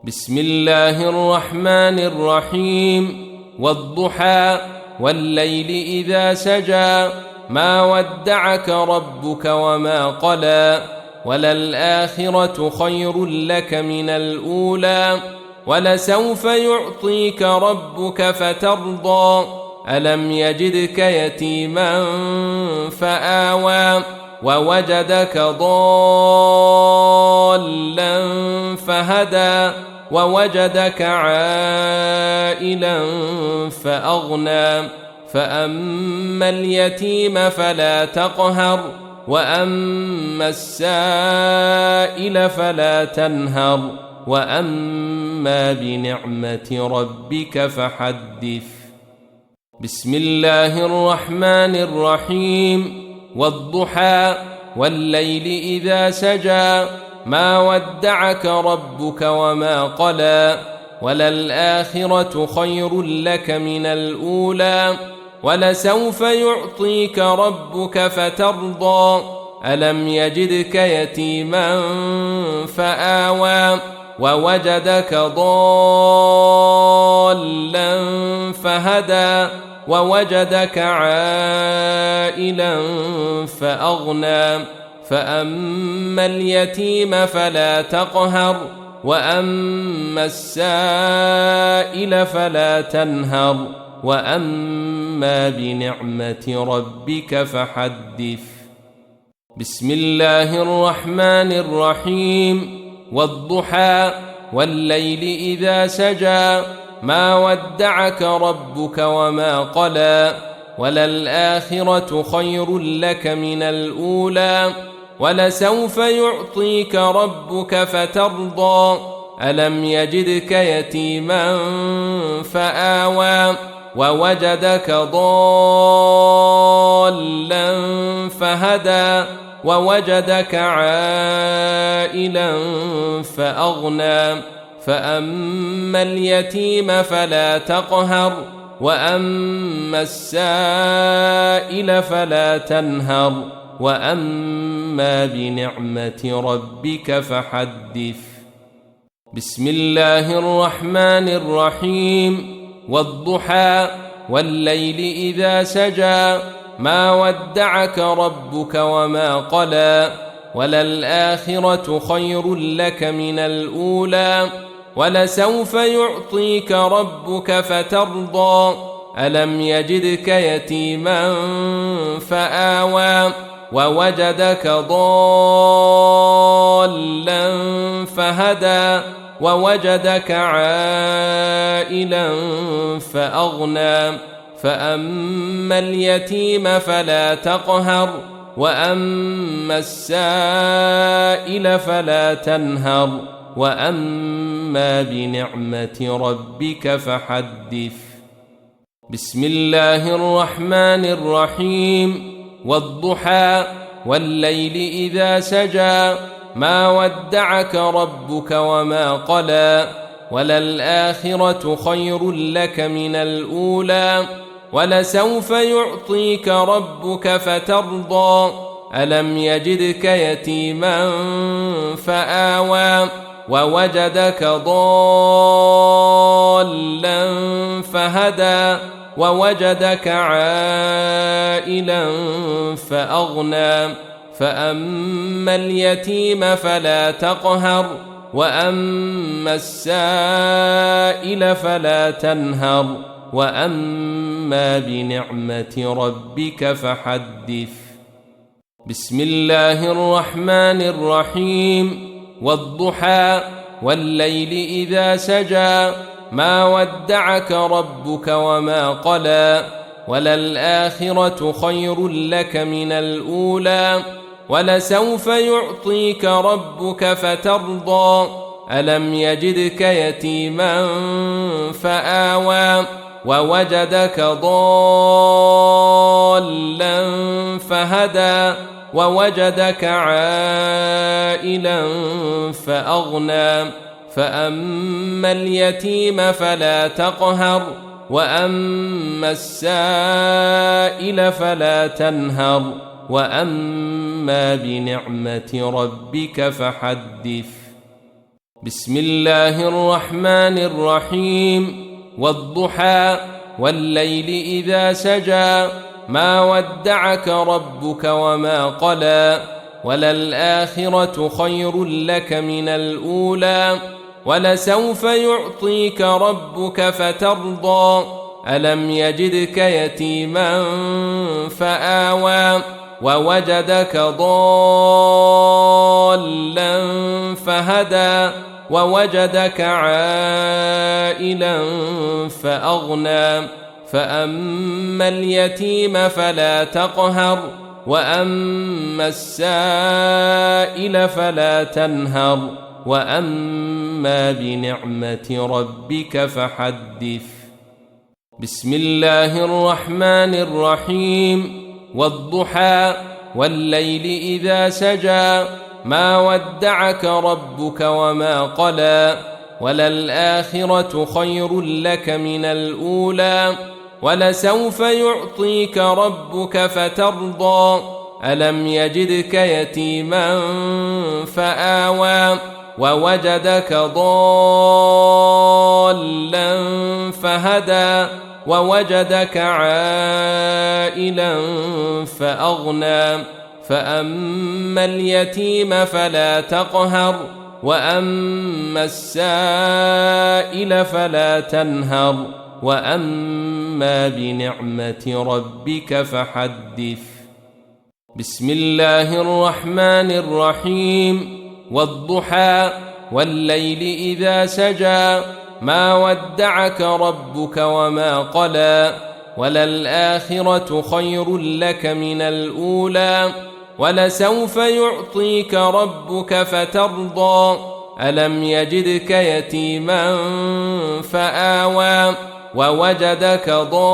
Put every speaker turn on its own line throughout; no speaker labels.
بسم الله الرحمن الرحيم. والضحى والليل إذا سجى ما ودعك ربك وما قلى وللآخرة خير لك من الأولى ولسوف يعطيك ربك فترضى ألم يجدك يتيما فآوى ووجدك ضالا فهدى ووجدك عائلا فأغنى فأما اليتيم فلا تقهر وأما السائل فلا تنهر وأما بنعمة ربك فحدث. بسم الله الرحمن الرحيم. والضحى والليل إذا سجى ما ودعك ربك وما قلى وللآخرة خير لك من الأولى ولسوف يعطيك ربك فترضى ألم يجدك يتيما فآوى ووجدك ضالا فهدى ووجدك عائلا فأغنى فأما اليتيم فلا تقهر وأما السائل فلا تنهر وأما بنعمة ربك فحدث. بسم الله الرحمن الرحيم. والضحى والليل إذا سجى ما ودعك ربك وما قلى وللآخرة خير لك من الأولى ولسوف يعطيك ربك فترضى ألم يجدك يتيما فآوى ووجدك ضالا فهدى ووجدك عائلا فأغنى فأما اليتيم فلا تقهر وأما السائل فلا تنهر وأما بنعمة ربك فحدث. بسم الله الرحمن الرحيم. والضحى والليل إذا سجى ما ودعك ربك وما قلى وللآخرة خير لك من الأولى ولسوف يعطيك ربك فترضى ألم يجدك يتيما فآوى ووجدك ضالا فهدى ووجدك عائلا فأغنى فأما اليتيم فلا تقهر وأما السائل فلا تنهر وأما بنعمة ربك فحدث. بسم الله الرحمن الرحيم. والضحى والليل إذا سجى ما ودعك ربك وما قلى وللآخرة خير لك من الأولى ولسوف يعطيك ربك فترضى ألم يجدك يتيما فآوى ووجدك ضالا فهدى ووجدك عائلا فأغنى فأما اليتيم فلا تقهر وأما السائل فلا تنهر وأما بنعمة ربك فحدث. بسم الله الرحمن الرحيم. والضحى والليل إذا سجى ما ودعك ربك وما قلى وللآخرة خير لك من الأولى ولسوف يعطيك ربك فترضى ألم يجدك يتيما فآوى ووجدك ضالا فهدى ووجدك عائلا فأغنى فأما اليتيم فلا تقهر وأما السائل فلا تنهر وأما بنعمة ربك فحدث. بسم الله الرحمن الرحيم والضحى والليل إذا سجى ما ودعك ربك وما قلى وللآخرة خير لك من الأولى ولسوف يعطيك ربك فترضى ألم يجدك يتيما فآوى ووجدك ضالا فهدى ووجدك عائلا فأغنى فأما اليتيم فلا تقهر وأما السائل فلا تنهر وأما بنعمة ربك فحدث بسم الله الرحمن الرحيم والضحى والليل إذا سجى ما ودعك ربك وما قلى وللآخرة خير لك من الأولى ولسوف يعطيك ربك فترضى ألم يجدك يتيما فآوى ووجدك ضالا فهدى ووجدك عائلا فأغنى فأما اليتيم فلا تقهر وأما السائل فلا تنهر وأما بنعمة ربك فحدث بسم الله الرحمن الرحيم والضحى والليل إذا سجى ما ودعك ربك وما قلى وللآخرة خير لك من الأولى ولسوف يعطيك ربك فترضى ألم يجدك يتيما فآوى ووجدك ضالا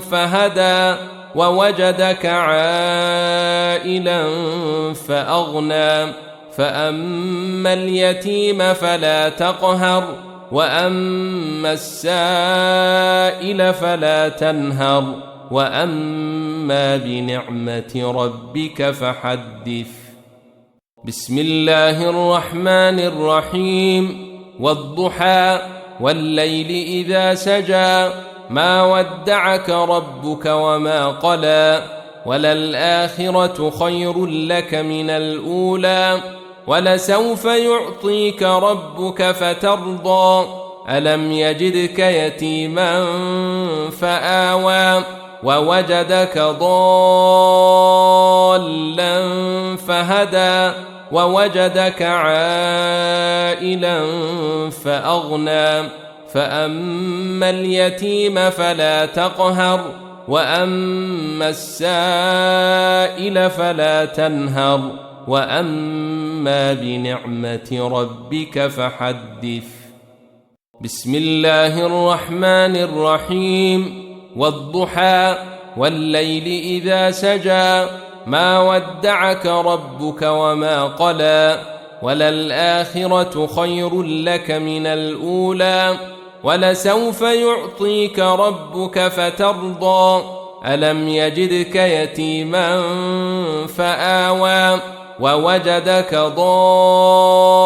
فهدى ووجدك عائلا فأغنى فأما اليتيم فلا تقهر وأما السائل فلا تنهر وأما بنعمة ربك فحدث بسم الله الرحمن الرحيم والضحى والليل إذا سجى ما ودعك ربك وما قلى وللآخرة خير لك من الأولى ولسوف يعطيك ربك فترضى ألم يجدك يتيما فآوى ووجدك ضالا فهدى ووجدك عائلا فأغنى فأما اليتيم فلا تقهر وأما السائل فلا تنهر وأما بنعمة ربك فحدث بسم الله الرحمن الرحيم والضحى والليل إذا سجى ما ودعك ربك وما قلى وللآخرة خير لك من الأولى ولسوف يعطيك ربك فترضى ألم يجدك يتيما فآوى ووجدك ضالا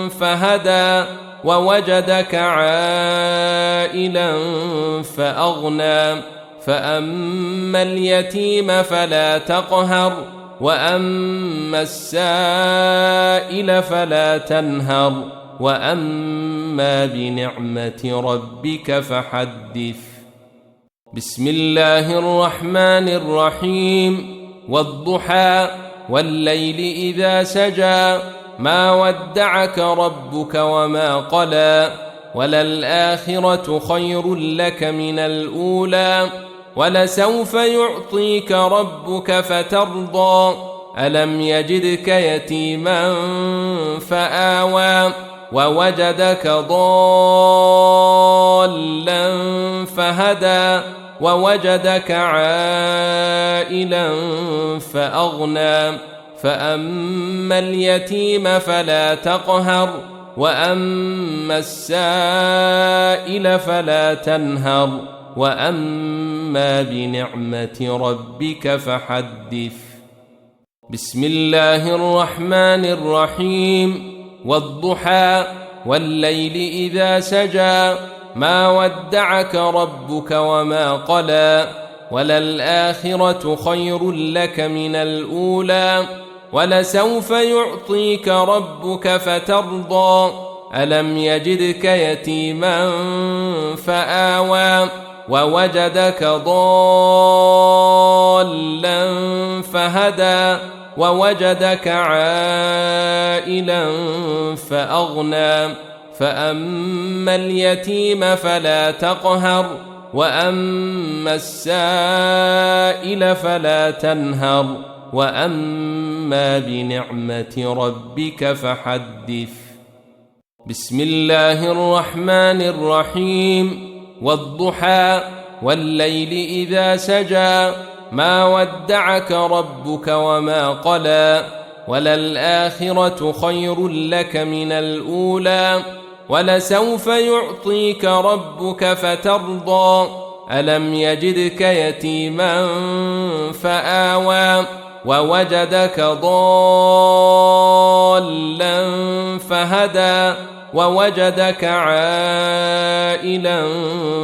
فهدى ووجدك عائلا فأغنى فأما اليتيم فلا تقهر وأما السائل فلا تنهر وأما بنعمة ربك فحدث بسم الله الرحمن الرحيم والضحى والليل إذا سجى ما ودعك ربك وما قلى وللآخرة خير لك من الأولى ولسوف يعطيك ربك فترضى ألم يجدك يتيما فآوى ووجدك ضالا فهدى ووجدك عائلا فأغنى فأما اليتيم فلا تقهر وأما السائل فلا تنهر وأما بنعمة ربك فحدث بسم الله الرحمن الرحيم والضحى والليل إذا سجى ما ودعك ربك وما قلى وللآخرة خير لك من الأولى ولسوف يعطيك ربك فترضى ألم يجدك يتيما فآوى ووجدك ضالا فهدى ووجدك عائلا فأغنى فأما اليتيم فلا تقهر وأما السائل فلا تنهر وأما بنعمة ربك فحدث بسم الله الرحمن الرحيم والضحى والليل إذا سجى ما ودعك ربك وما قلى وللآخرة خير لك من الأولى ولسوف يعطيك ربك فترضى ألم يجدك يتيما فآوى ووجدك ضالا فهدى ووجدك عائلا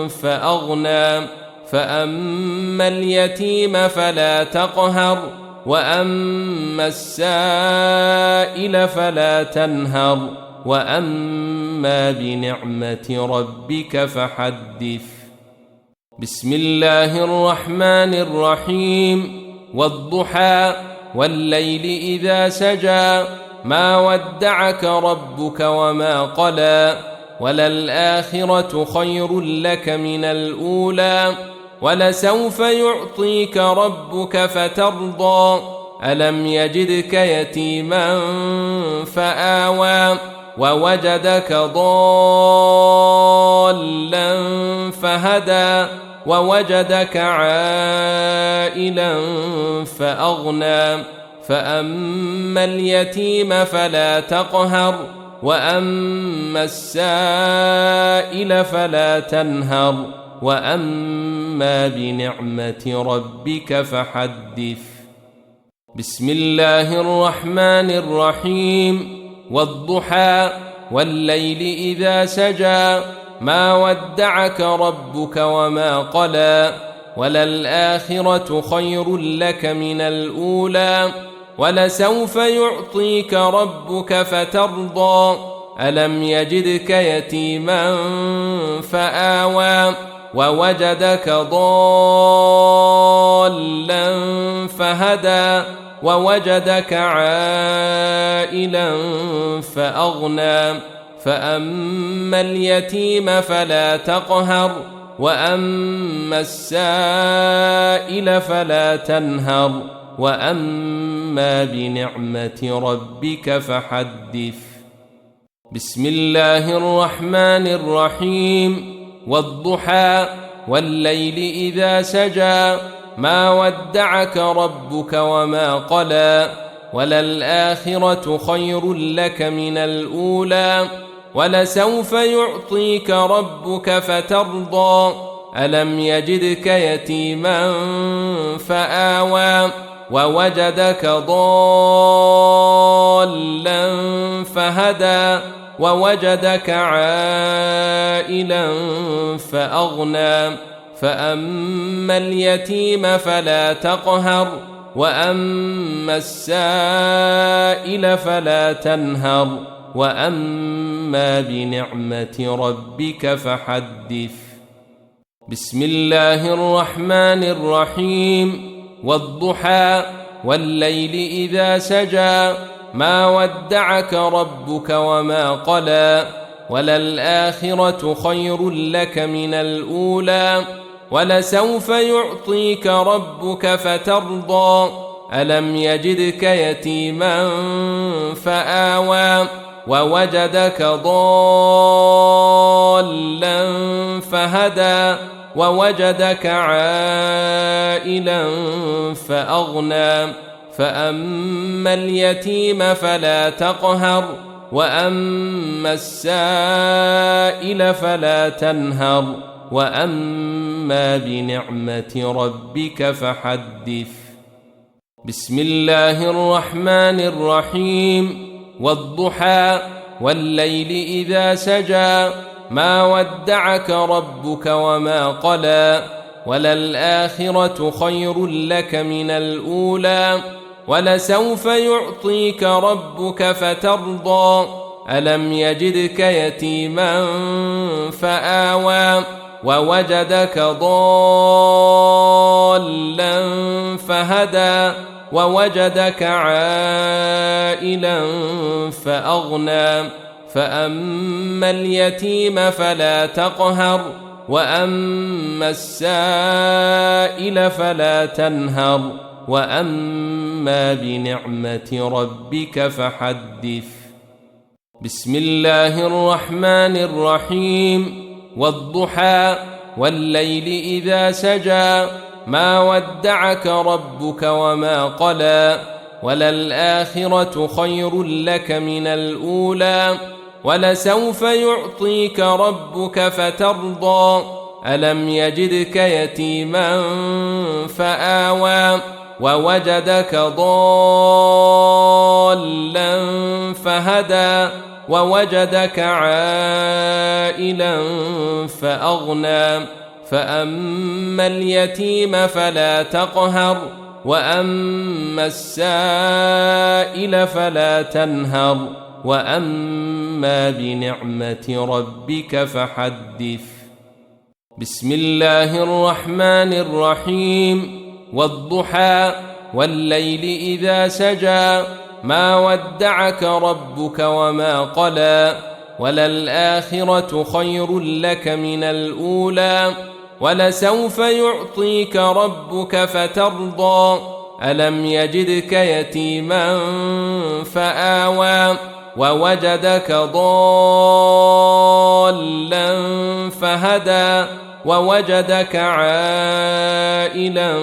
فأغنى فأما اليتيم فلا تقهر وأما السائل فلا تنهر وأما بنعمة ربك فحدث بسم الله الرحمن الرحيم والضحى والليل إذا سجى ما ودعك ربك وما قلى وللآخرة خير لك من الأولى ولسوف يعطيك ربك فترضى ألم يجدك يتيما فآوى ووجدك ضالا فهدى ووجدك عائلا فأغنى فأما اليتيم فلا تقهر وأما السائل فلا تنهر وأما بنعمة ربك فحدث بسم الله الرحمن الرحيم والضحى والليل إذا سجى ما ودعك ربك وما قلى وللآخرة خير لك من الأولى ولسوف يعطيك ربك فترضى ألم يجدك يتيما فآوى ووجدك ضالا فهدى ووجدك عائلا فأغنى فأما اليتيم فلا تقهر وأما السائل فلا تنهر وأما بنعمة ربك فحدث بسم الله الرحمن الرحيم والضحى والليل إذا سجى ما ودعك ربك وما قلى وللآخرة خير لك من الأولى ولسوف يعطيك ربك فترضى ألم يجدك يتيما فآوى ووجدك ضالا فهدى ووجدك عائلا فأغنى فأما اليتيم فلا تقهر وأما السائل فلا تنهر وأما بنعمة ربك فحدث بسم الله الرحمن الرحيم والضحى والليل إذا سجى ما ودعك ربك وما قلى وللآخرة خير لك من الأولى ولسوف يعطيك ربك فترضى ألم يجدك يتيما فآوى ووجدك ضالا فهدى ووجدك عائلا فأغنى فأما اليتيم فلا تقهر وأما السائل فلا تنهر وأما بنعمة ربك فحدث بسم الله الرحمن الرحيم والضحى والليل إذا سجى ما ودعك ربك وما قلى وللآخرة خير لك من الأولى ولسوف يعطيك ربك فترضى ألم يجدك يتيما فآوى ووجدك ضالا فهدى ووجدك عائلا فأغنى فأما اليتيم فلا تقهر وأما السائل فلا تنهر وأما بنعمة ربك فحدث بسم الله الرحمن الرحيم والضحى والليل إذا سجى ما ودعك ربك وما قلى وللآخرة خير لك من الأولى ولسوف يعطيك ربك فترضى ألم يجدك يتيما فآوى ووجدك ضالا فهدى ووجدك عائلا فأغنى فأما اليتيم فلا تقهر وأما السائل فلا تنهر وأما بنعمة ربك فحدث بسم الله الرحمن الرحيم والضحى والليل إذا سجى ما ودعك ربك وما قلى وللآخرة خير لك من الأولى ولسوف يعطيك ربك فترضى ألم يجدك يتيما فآوى ووجدك ضالا فهدى ووجدك عائلا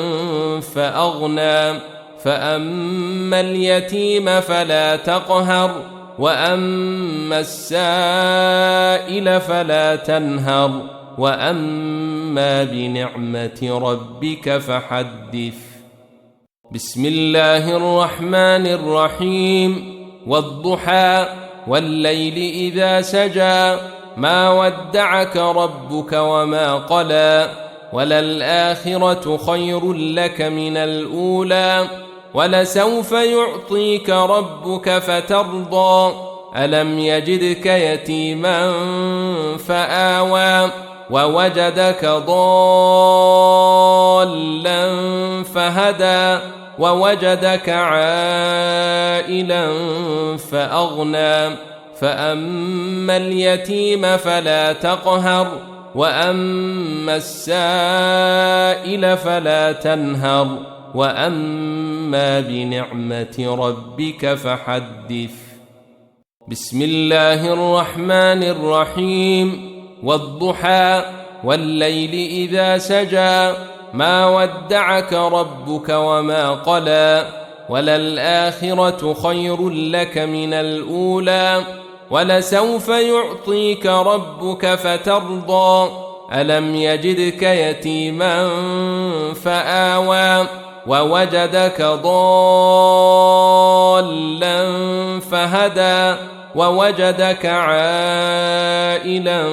فأغنى فأما اليتيم فلا تقهر وأما السائل فلا تنهر وأما بنعمة ربك فحدث بسم الله الرحمن الرحيم والضحى والليل إذا سجى ما ودعك ربك وما قلى وللآخرة خير لك من الأولى ولسوف يعطيك ربك فترضى ألم يجدك يتيما فآوى ووجدك ضالا فهدى ووجدك عائلا فأغنى فأما اليتيم فلا تقهر وأما السائل فلا تنهر وأما بنعمة ربك فحدث بسم الله الرحمن الرحيم والضحى والليل إذا سجى ما ودعك ربك وما قلى وللآخرة خير لك من الأولى ولسوف يعطيك ربك فترضى ألم يجدك يتيما فآوى ووجدك ضالا فهدى ووجدك عائلا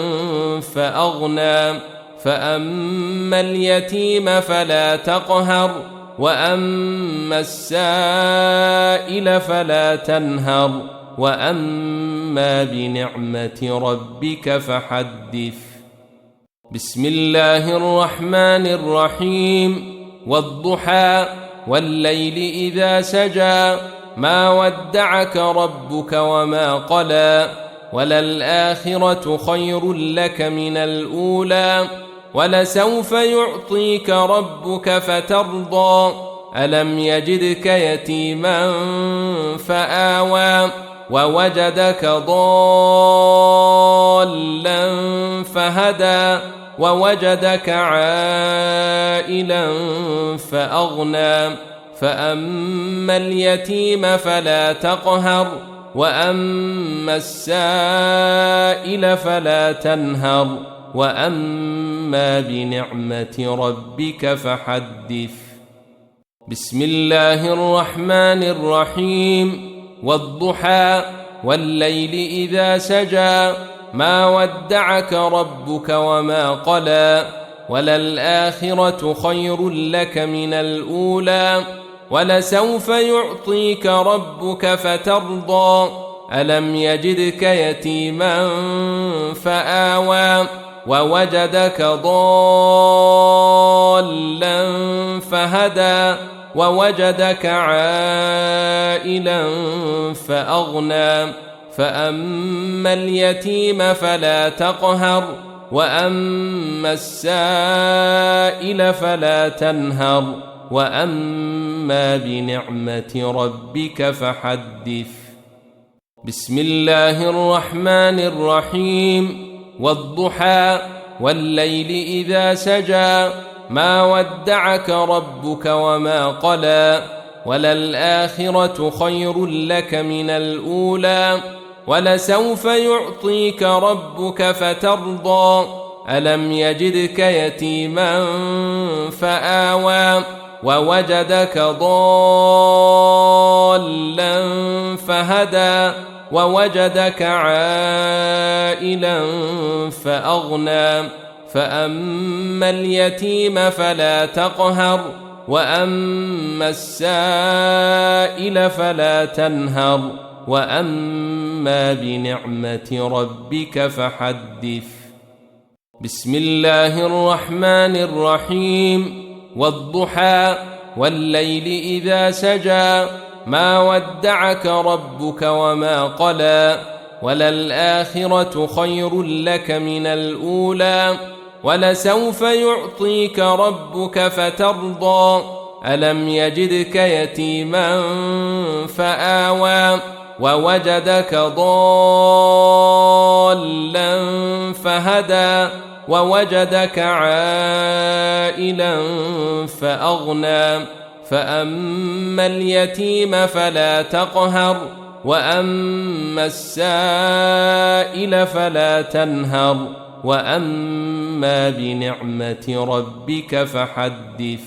فأغنى فأما اليتيم فلا تقهر وأما السائل فلا تنهر وأما بنعمة ربك فحدث بسم الله الرحمن الرحيم والضحى والليل إذا سجى ما ودعك ربك وما قلى وللآخرة خير لك من الأولى ولسوف يعطيك ربك فترضى ألم يجدك يتيما فآوى ووجدك ضالا فهدى ووجدك عائلا فأغنى فأما اليتيم فلا تقهر وأما السائل فلا تنهر وأما بنعمة ربك فحدث بسم الله الرحمن الرحيم والضحى والليل إذا سجى ما ودعك ربك وما قلى وللآخرة خير لك من الأولى ولسوف يعطيك ربك فترضى ألم يجدك يتيما فآوى ووجدك ضالا فهدى ووجدك عائلا فأغنى فأما اليتيم فلا تقهر وأما السائل فلا تنهر وأما بنعمة ربك فحدث بسم الله الرحمن الرحيم والضحى والليل إذا سجى ما ودعك ربك وما قلى وللآخرة خير لك من الأولى ولسوف يعطيك ربك فترضى ألم يجدك يتيما فآوى ووجدك ضالا فهدى ووجدك عائلا فأغنى فأما اليتيم فلا تقهر وأما السائل فلا تنهر وأما بنعمة ربك فحدث بسم الله الرحمن الرحيم والضحى والليل إذا سجى ما ودعك ربك وما قلى وللآخرة خير لك من الأولى ولسوف يعطيك ربك فترضى ألم يجدك يتيما فآوى ووجدك ضالا فهدى ووجدك عائلا فأغنى فأما اليتيم فلا تقهر وأما السائل فلا تنهر وأما بنعمة ربك فحدث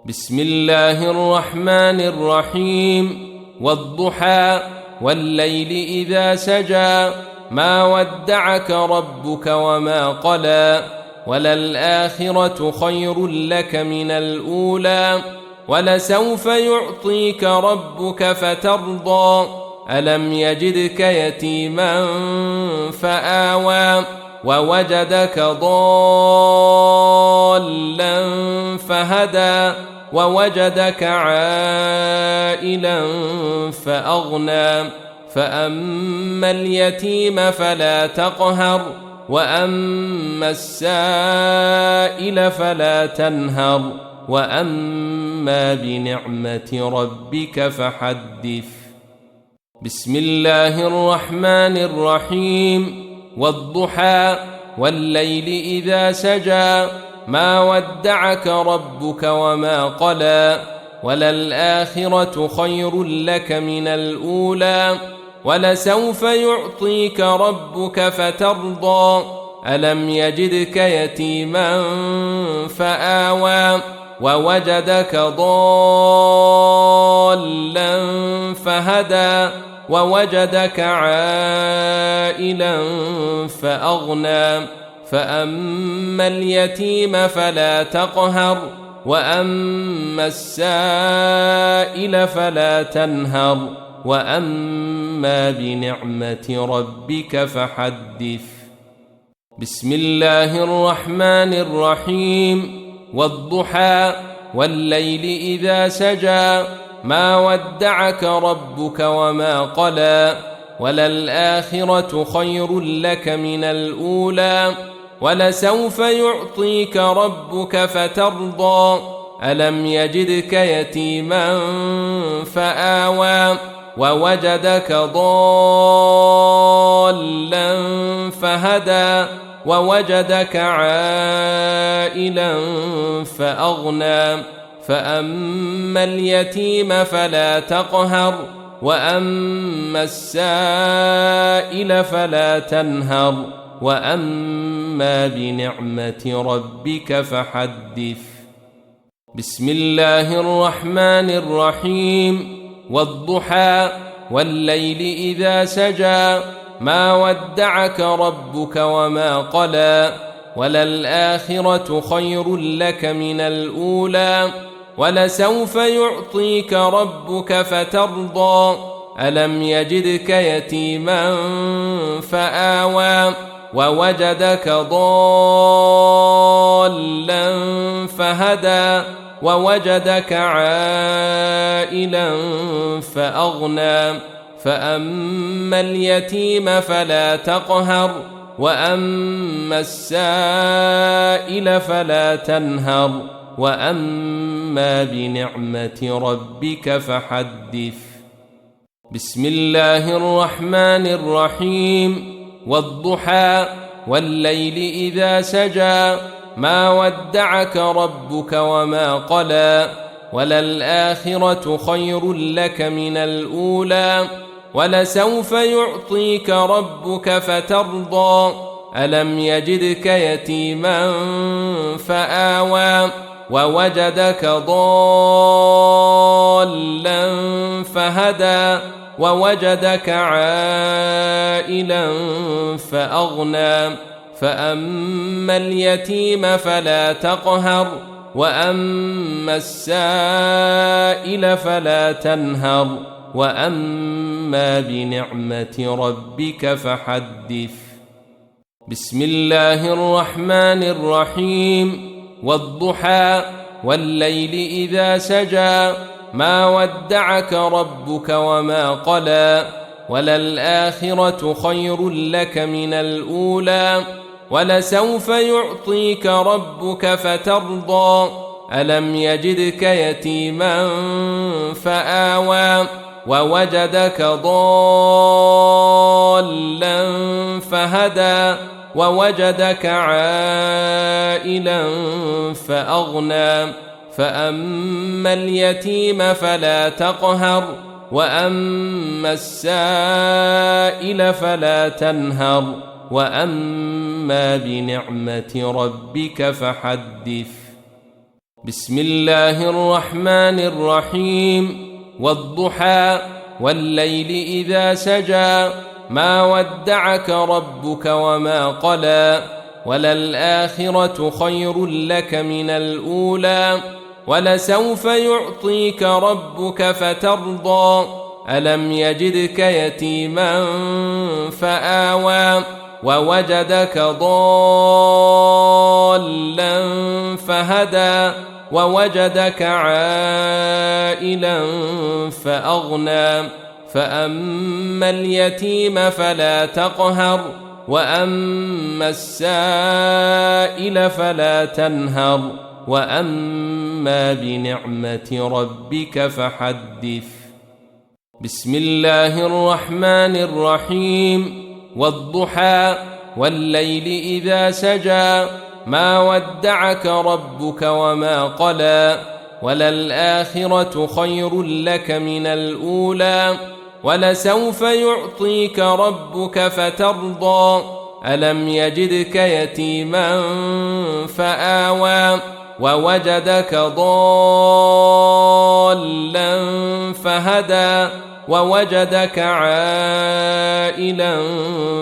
بسم الله الرحمن الرحيم والضحى والليل إذا سجى ما ودعك ربك وما قلى وللآخرة خير لك من الأولى ولسوف يعطيك ربك فترضى ألم يجدك يتيما فآوى ووجدك ضالا فهدى ووجدك عائلا فأغنى فأما اليتيم فلا تقهر وأما السائل فلا تنهر وأما بنعمة ربك فحدث بسم الله الرحمن الرحيم والضحى والليل إذا سجى ما ودعك ربك وما قلى وللآخرة خير لك من الأولى ولسوف يعطيك ربك فترضى ألم يجدك يتيما فآوى ووجدك ضالا فهدى ووجدك عائلا فأغنى فأما اليتيم فلا تقهر وأما السائل فلا تنهر وأما بنعمة ربك فحدث بسم الله الرحمن الرحيم والضحى والليل إذا سجى ما ودعك ربك وما قلى وللآخرة خير لك من الأولى ولسوف يعطيك ربك فترضى ألم يجدك يتيما فآوى ووجدك ضالا فهدى ووجدك عائلا فأغنى فأما اليتيم فلا تقهر وأما السائل فلا تنهر وأما بنعمة ربك فحدث بسم الله الرحمن الرحيم والضحى والليل إذا سجى ما ودعك ربك وما قلى وللآخرة خير لك من الأولى ولسوف يعطيك ربك فترضى ألم يجدك يتيما فآوى ووجدك ضالا فهدى ووجدك عائلا فأغنى فأما اليتيم فلا تقهر وأما السائل فلا تنهر وأما بنعمة ربك فحدث بسم الله الرحمن الرحيم والضحى والليل إذا سجى ما ودعك ربك وما قلى وللآخرة خير لك من الأولى ولسوف يعطيك ربك فترضى ألم يجدك يتيما فآوى ووجدك ضالا فهدى ووجدك عائلا فأغنى فأما اليتيم فلا تقهر وأما السائل فلا تنهر وأما بنعمة ربك فحدث بسم الله الرحمن الرحيم والضحى والليل إذا سجى ما ودعك ربك وما قلى وللآخرة خير لك من الأولى ولسوف يعطيك ربك فترضى ألم يجدك يتيما فآوى ووجدك ضالا فهدى ووجدك عائلا فأغنى فأما اليتيم فلا تقهر وأما السائل فلا تنهر وأما بنعمة ربك فحدث بسم الله الرحمن الرحيم والضحى والليل إذا سجى ما ودعك ربك وما قلى وللآخرة خير لك من الأولى ولسوف يعطيك ربك فترضى ألم يجدك يتيما فآوى ووجدك ضالا فهدى ووجدك عائلا فأغنى فأما اليتيم فلا تقهر وأما السائل فلا تنهر وأما بنعمة ربك فحدث بسم الله الرحمن الرحيم والضحى والليل إذا سجى ما ودعك ربك وما قلى وللآخرة خير لك من الأولى ولسوف يعطيك ربك فترضى ألم يجدك يتيما فآوى ووجدك ضالا فهدى ووجدك عائلا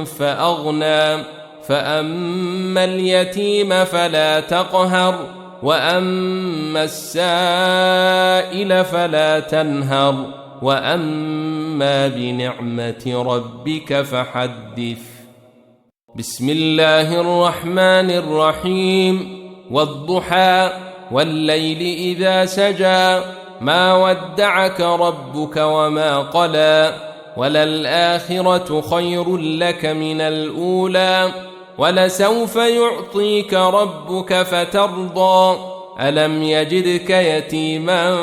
فأغنى فأما اليتيم فلا تقهر وأما السائل فلا تنهر وأما بنعمة ربك فحدث بسم الله الرحمن الرحيم والضحى والليل إذا سجى ما ودعك ربك وما قلى وللآخرة خير لك من الأولى ولسوف يعطيك ربك فترضى ألم يجدك يتيما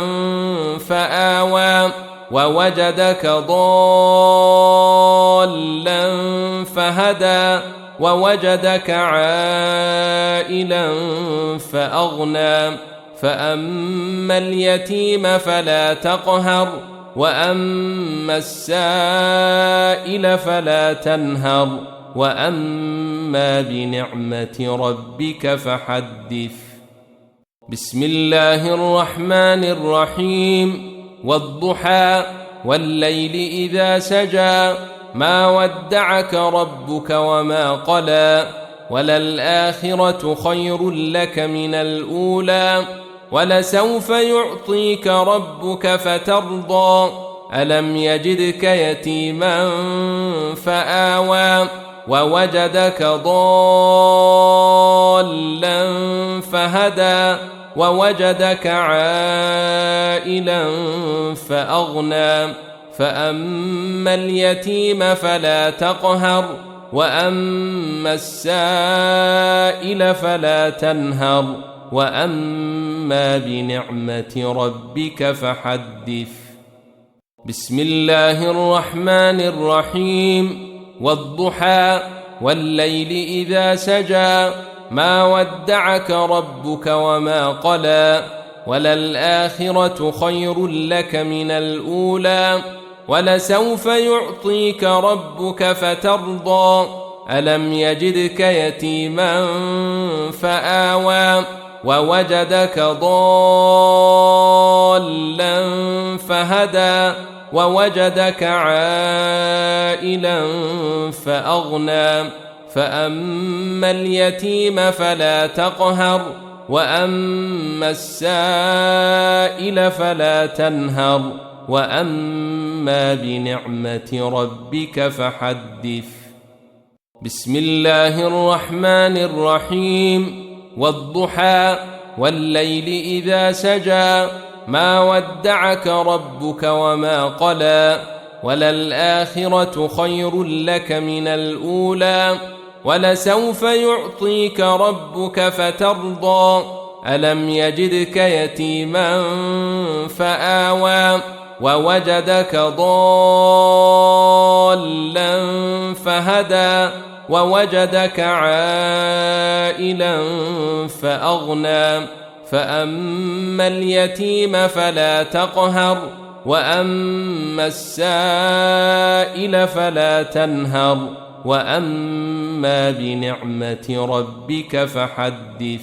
فآوى ووجدك ضالا فهدى ووجدك عائلا فأغنى فأما اليتيم فلا تقهر وأما السائل فلا تنهر وأما بنعمة ربك فحدث بسم الله الرحمن الرحيم والضحى والليل إذا سجى ما ودعك ربك وما قلى وللآخرة خير لك من الأولى ولسوف يعطيك ربك فترضى ألم يجدك يتيما فآوى ووجدك ضالا فهدى ووجدك عائلا فأغنى فأما اليتيم فلا تقهر وأما السائل فلا تنهر وأما بنعمة ربك فحدث بسم الله الرحمن الرحيم والضحى والليل إذا سجى ما ودعك ربك وما قلى وللآخرة خير لك من الأولى ولسوف يعطيك ربك فترضى ألم يجدك يتيما فآوى ووجدك ضالا فهدى ووجدك عائلا فأغنى فأما اليتيم فلا تقهر وأما السائل فلا تنهر وأما بنعمة ربك فحدث بسم الله الرحمن الرحيم والضحى والليل إذا سجى ما ودعك ربك وما قلى وللآخرة خير لك من الأولى ولسوف يعطيك ربك فترضى ألم يجدك يتيما فآوى ووجدك ضالا فهدى ووجدك عائلا فأغنى فأما اليتيم فلا تقهر وأما السائل فلا تنهر وأما بنعمة ربك فحدث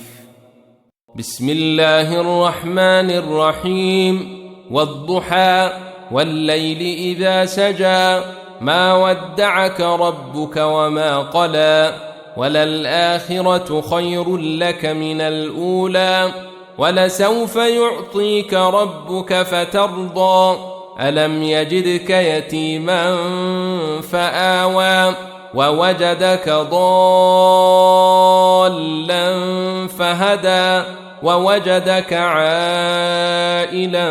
بسم الله الرحمن الرحيم والضحى والليل إذا سجى ما ودعك ربك وما قلى وللآخرة خير لك من الأولى ولسوف يعطيك ربك فترضى ألم يجدك يتيما فآوى ووجدك ضالا فهدى ووجدك عائلا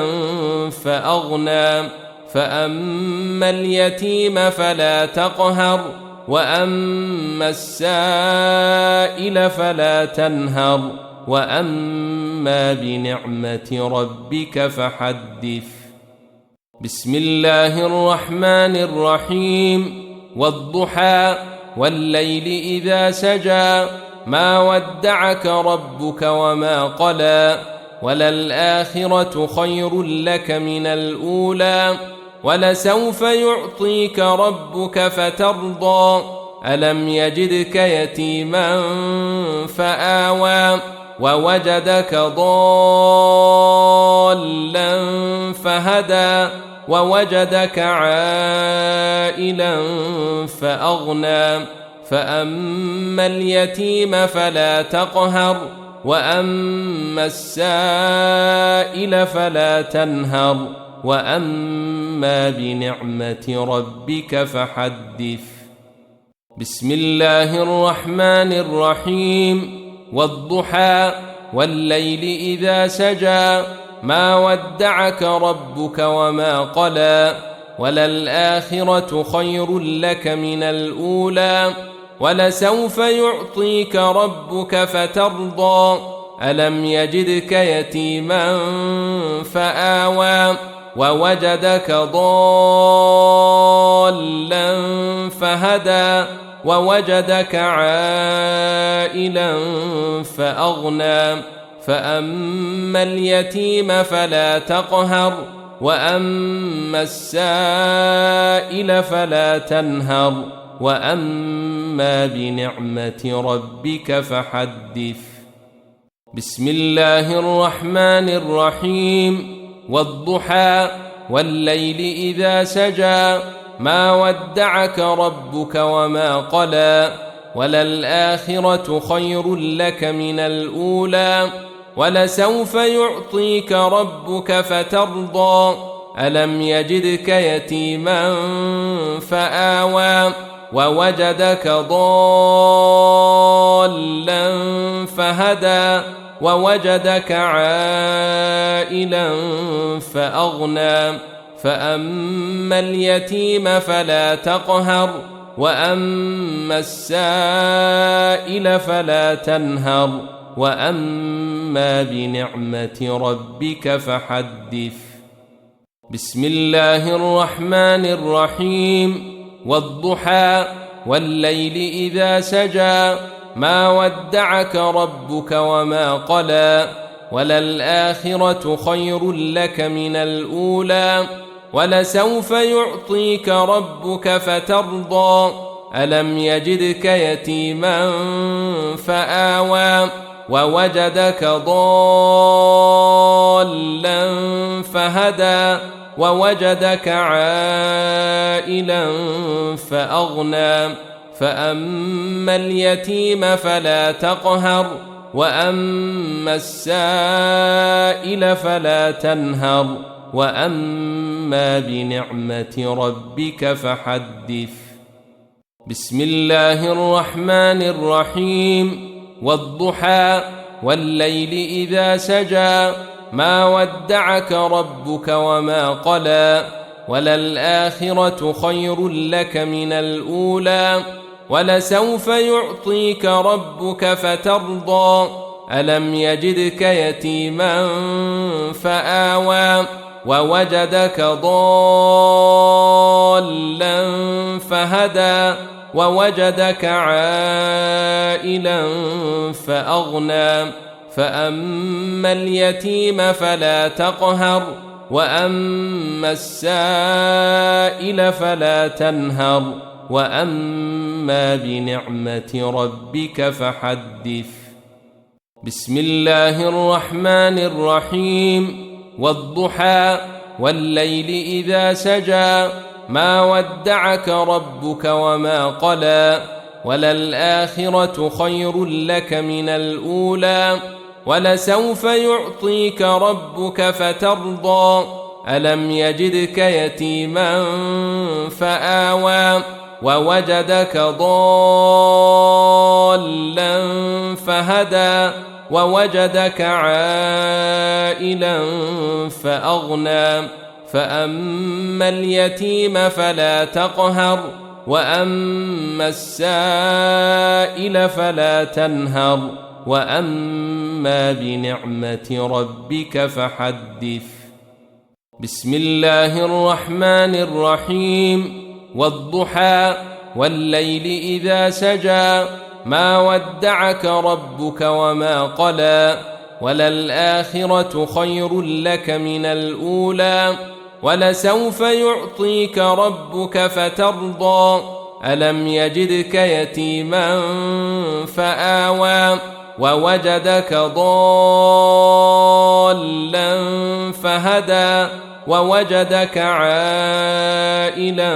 فأغنى فأما اليتيم فلا تقهر وأما السائل فلا تنهر وأما بنعمة ربك فحدث بسم الله الرحمن الرحيم والضحى والليل إذا سجى ما ودعك ربك وما قلى وللآخرة خير لك من الأولى ولسوف يعطيك ربك فترضى ألم يجدك يتيما فآوى ووجدك ضالا فهدى ووجدك عائلا فأغنى فأما اليتيم فلا تقهر وأما السائل فلا تنهر وأما بنعمة ربك فحدث بسم الله الرحمن الرحيم والضحى والليل إذا سجى ما ودعك ربك وما قلى وللآخرة خير لك من الأولى ولسوف يعطيك ربك فترضى ألم يجدك يتيما فآوى ووجدك ضالا فهدى ووجدك عائلا فأغنى فأما اليتيم فلا تقهر وأما السائل فلا تنهر وأما بنعمة ربك فحدث بسم الله الرحمن الرحيم والضحى والليل إذا سجى ما ودعك ربك وما قلى وللآخرة خير لك من الأولى ولسوف يعطيك ربك فترضى ألم يجدك يتيما فآوى ووجدك ضالا فهدى ووجدك عائلا فأغنى فأما اليتيم فلا تقهر وأما السائل فلا تنهر وأما بنعمة ربك فحدث بسم الله الرحمن الرحيم والضحى والليل إذا سجى ما ودعك ربك وما قلى وللآخرة خير لك من الأولى ولسوف يعطيك ربك فترضى ألم يجدك يتيما فآوى ووجدك ضالا فهدى ووجدك عائلا فأغنى فأما اليتيم فلا تقهر وأما السائل فلا تنهر وأما بنعمة ربك فحدث بسم الله الرحمن الرحيم والضحى والليل إذا سجى ما ودعك ربك وما قلى وللآخرة خير لك من الأولى ولسوف يعطيك ربك فترضى ألم يجدك يتيما فآوى ووجدك ضالا فهدى ووجدك عائلا فأغنى فأما اليتيم فلا تقهر وأما السائل فلا تنهر وأما بنعمة ربك فحدث بسم الله الرحمن الرحيم والضحى والليل إذا سجى ما ودعك ربك وما قلى وللآخرة خير لك من الأولى ولسوف يعطيك ربك فترضى ألم يجدك يتيما فآوى ووجدك ضالا فهدى ووجدك عائلا فأغنى فأما اليتيم فلا تقهر وأما السائل فلا تنهر وأما بنعمة ربك فحدث بسم الله الرحمن الرحيم والضحى والليل إذا سجى ما ودعك ربك وما قلى وللآخرة خير لك من الأولى ولسوف يعطيك ربك فترضى ألم يجدك يتيما فآوى ووجدك ضالا فهدى ووجدك عائلا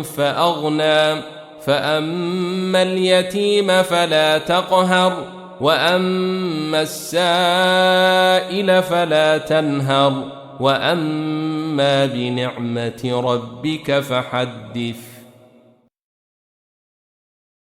فأغنى فأما اليتيم فلا تقهر وأما السائل فلا تنهر وأما بنعمة ربك فحدث